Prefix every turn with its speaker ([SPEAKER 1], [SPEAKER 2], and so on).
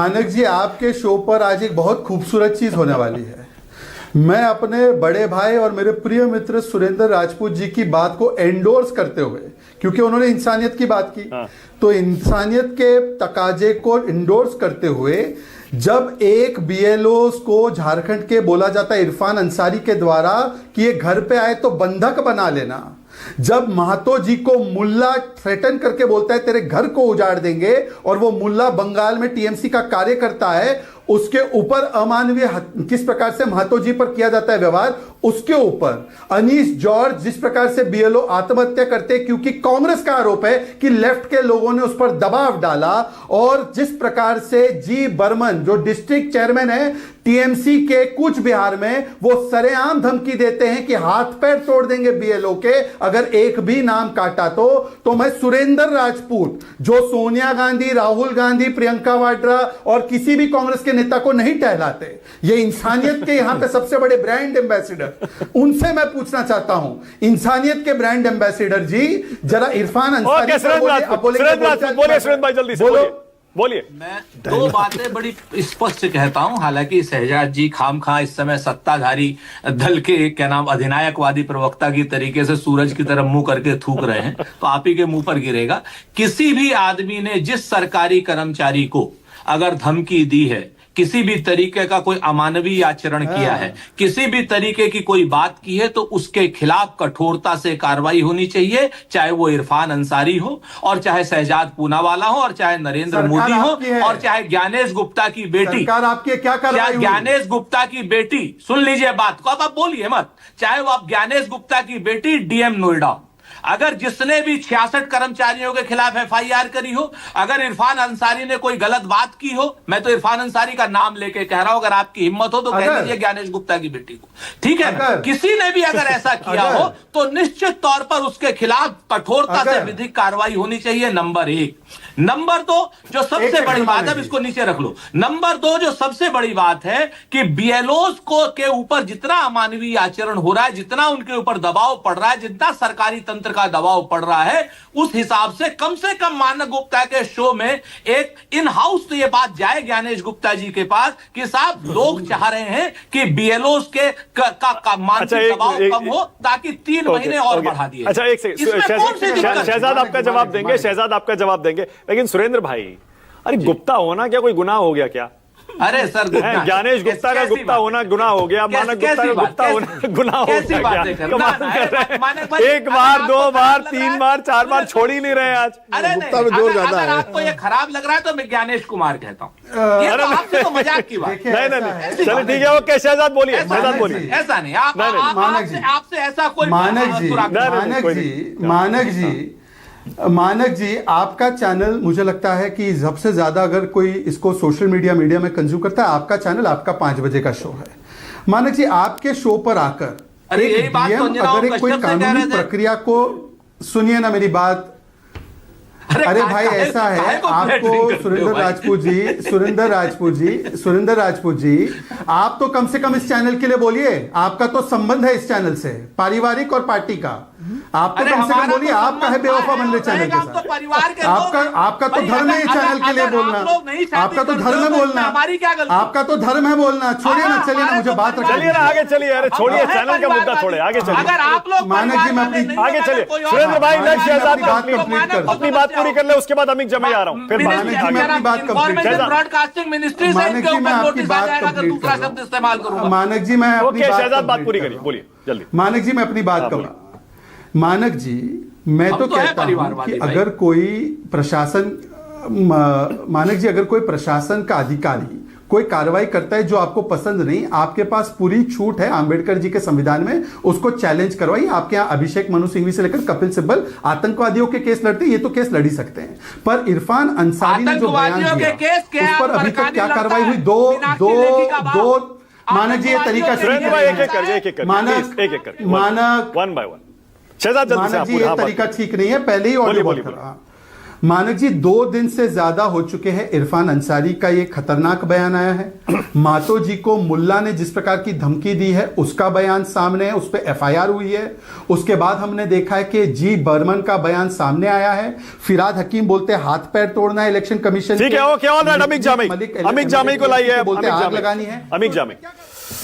[SPEAKER 1] मानक जी, आपके शो पर आज एक बहुत खूबसूरत चीज होने वाली है। मैं अपने बड़े भाई और मेरे प्रिय मित्र सुरेंद्र राजपूत जी की बात को एंडोर्स करते हुए, क्योंकि उन्होंने इंसानियत की बात की, तो इंसानियत के तकाजे को एंडोर्स करते हुए जब एक बीएलओ को झारखंड के बोला जाता है इरफान अंसारी के द्वारा कि ये घर पे आए तो बंधक बना लेना, जब महतो जी को मुल्ला थ्रेटन करके बोलता है तेरे घर को उजाड़ देंगे, और वो मुल्ला बंगाल में टीएमसी का कार्यकर्ता है, उसके ऊपर अमानवीय किस प्रकार से महतो जी पर किया जाता है व्यवहार, उसके ऊपर अनीश जॉर्ज जिस प्रकार से बीएलओ आत्महत्या करते क्योंकि कांग्रेस का आरोप है कि लेफ्ट के लोगों ने उस पर दबाव डाला, और जिस प्रकार से जी बर्मन जो डिस्ट्रिक्ट चेयरमैन है टीएमसी के कूच बिहार में, वो सरेआम धमकी देते हैं कि हाथ पैर तोड़ देंगे बीएलओ के अगर एक भी नाम काटा तो मैं सुरेंद्र राजपूत जो सोनिया गांधी, राहुल गांधी, प्रियंका वाड्रा और किसी भी कांग्रेस के नेता को नहीं टहलाते, ये इंसानियत के यहां पे सबसे बड़े ब्रांड एम्बेसडर, उनसे मैं पूछना चाहता हूं, इंसानियत के ब्रांड एम्बेसडर जी, जरा इरफान अंसारी
[SPEAKER 2] बोलिए। मैं दो बातें बड़ी स्पष्ट कहता हूं, हालांकि शहजाद जी खामखा इस समय सत्ताधारी दल के क्या नाम अधिनायकवादी प्रवक्ता की तरीके से सूरज की तरफ मुंह करके थूक रहे हैं, तो आप ही के मुंह पर गिरेगा। किसी भी आदमी ने जिस सरकारी कर्मचारी को अगर धमकी दी है, किसी भी तरीके का कोई अमानवीय आचरण किया है, किसी भी तरीके की कोई बात की है, तो उसके खिलाफ कठोरता से कार्रवाई होनी चाहिए, चाहे वो इरफान अंसारी हो, और चाहे शहजाद पूनावाला हो, और चाहे नरेंद्र मोदी हो, और चाहे ज्ञानेश गुप्ता की बेटी।
[SPEAKER 1] सरकार आपकी क्या कर रही है?
[SPEAKER 2] ज्ञानेश गुप्ता की बेटी, सुन लीजिए बात को, अब आप बोलिए मत, चाहे वो आप ज्ञानेश गुप्ता की बेटी डीएम नोएडा, अगर जिसने भी 66 कर्मचारियों के खिलाफ एफआईआर करी हो, अगर इरफान अंसारी ने कोई गलत बात की हो, मैं तो इरफान अंसारी का नाम लेके कह रहा हूं, अगर आपकी हिम्मत हो तो कह दीजिए ज्ञानेश गुप्ता की बेटी को, ठीक है। किसी ने भी अगर ऐसा किया हो तो निश्चित तौर पर उसके खिलाफ कठोरता से विधिक कार्रवाई होनी चाहिए, नंबर एक। नंबर दो, जो सबसे बड़ी बात है, इसको नीचे रख लो, नंबर दो जो सबसे बड़ी बात है कि बीएलओज को के ऊपर जितना अमानवीय आचरण हो रहा है, जितना उनके ऊपर दबाव पड़ रहा है, जितना सरकारी तंत्र का दबाव पड़ रहा है, उस हिसाब से कम मानक गुप्ता के शो में एक इन हाउस तो ये बात जाए ज्ञानेश गुप्ता जी के पास कि साहब लोग चाह रहे हैं कि बीएलओज के मानसिक दबाव कम हो, ताकि 3 महीने और बढ़ा दिए।
[SPEAKER 3] अच्छा, एक सेकंड, शहजाद आपका जवाब देंगे, शहजाद आपका जवाब देंगे, लेकिन सुरेंद्र भाई, अरे गुप्ता होना क्या कोई गुनाह हो गया क्या?
[SPEAKER 2] अरे सर,
[SPEAKER 3] ज्ञानेश गुप्ता का गुप्ता होना गुनाह हो गया, मानक गुप्ता का गुप्ता होना गुनाह हो गया क्या? कमाल कर रहे हैं, एक बार, 2 बार, 3 बार, 4 बार छोड़ ही नहीं रहे आज।
[SPEAKER 2] अरे गुप्ता में जोर ज्यादा है। आपको ये खराब लग रहा है तो मैं ज्ञानेश कुमार कहता हूँ, ये तो आपसे तो मजाक की बात।
[SPEAKER 3] नहीं, चलिए ठीक है, ओके, शहजाद बोलिए, शहजाद बोलिए।
[SPEAKER 2] ऐसा नहीं, आपसे ऐसा कोई
[SPEAKER 1] मानक जी, आपका चैनल मुझे लगता है कि सबसे ज्यादा अगर कोई इसको सोशल मीडिया में कंज्यूम करता है, आपका चैनल, आपका 5 बजे का शो है। मानक जी, आपके शो पर आकर अगर एक कोई कानूनी प्रक्रिया को, सुनिए ना मेरी बात, अरे भाई ऐसा है, आपको सुरेंद्र राजपूत जी, आप तो कम से कम इस चैनल के लिए बोलिए, आपका तो संबंध है इस चैनल से, पारिवारिक और पार्टी का, आप तो कम से कम बोलिए, आपका है बेवफा बनने चैनल के साथ, आपका तो धर्म है चैनल के लिए बोलना, आपका तो धर्म है बोलना, आपका तो धर्म है बोलना। छोड़िए ना, चलिए ना, मुझे बात
[SPEAKER 3] चलिए ना, आगे चलिए, अरे छोड़िए चैनल का मुद्दा, छोड़े आगे चलिए।
[SPEAKER 2] अगर आप लोग
[SPEAKER 1] मानक जी, मैं अपनी
[SPEAKER 3] आगे चलिए, सुरेंद्र भाई, अपनी बात पूरी कर ले, उसके बाद अमित जमा आ रहा हूँ, फिर
[SPEAKER 2] ब्रॉडकास्टिंग मिनिस्ट्री से इनके ऊपर नोटिस आ जाएगा अगर दूसरा शब्द इस्तेमाल करूंगा।
[SPEAKER 1] मानक जी, मैं अपनी
[SPEAKER 3] शहजाद बात पूरी करिए, बोलिए जल्दी।
[SPEAKER 1] मानक जी, मैं अपनी बात कहूँगा। मानक जी, मैं तो कहता हूं कि अगर कोई प्रशासन, मानक जी, अगर कोई प्रशासन का अधिकारी कोई कार्रवाई करता है जो आपको पसंद नहीं, आपके पास पूरी छूट है आंबेडकर जी के संविधान में, उसको चैलेंज करवाइए। आपके यहाँ अभिषेक मनु सिंघवी से लेकर कपिल सिब्बल आतंकवादियों के केस लड़ते हैं, ये तो केस लड़ ही सकते हैं, पर इरफान अंसारी ने जो बयान दिया उस पर अभी तक क्या कार्रवाई हुई? दो मानक जी, ये तरीका
[SPEAKER 3] मानक वन बाय वन, शहजाद जल्दी से,
[SPEAKER 1] ये तरीका ठीक नहीं है, पहले ही ऑडियो बोल रहा। मानक जी, 2 दिन से ज्यादा हो चुके हैं इरफान अंसारी का ये खतरनाक बयान आया है। मातो जी को मुल्ला ने जिस प्रकार की धमकी दी है उसका बयान सामने है, उस पर एफआईआर हुई है। उसके बाद हमने देखा है कि जी बर्मन का बयान सामने आया है। फिराद हकीम बोलते हैं हाथ पैर तोड़ना है इलेक्शन कमीशन।
[SPEAKER 3] ठीक है, ओके, ऑलराइट, अमिक जामी को लाइए,
[SPEAKER 1] बोलते आग लगानी है।
[SPEAKER 3] अमिक जामी।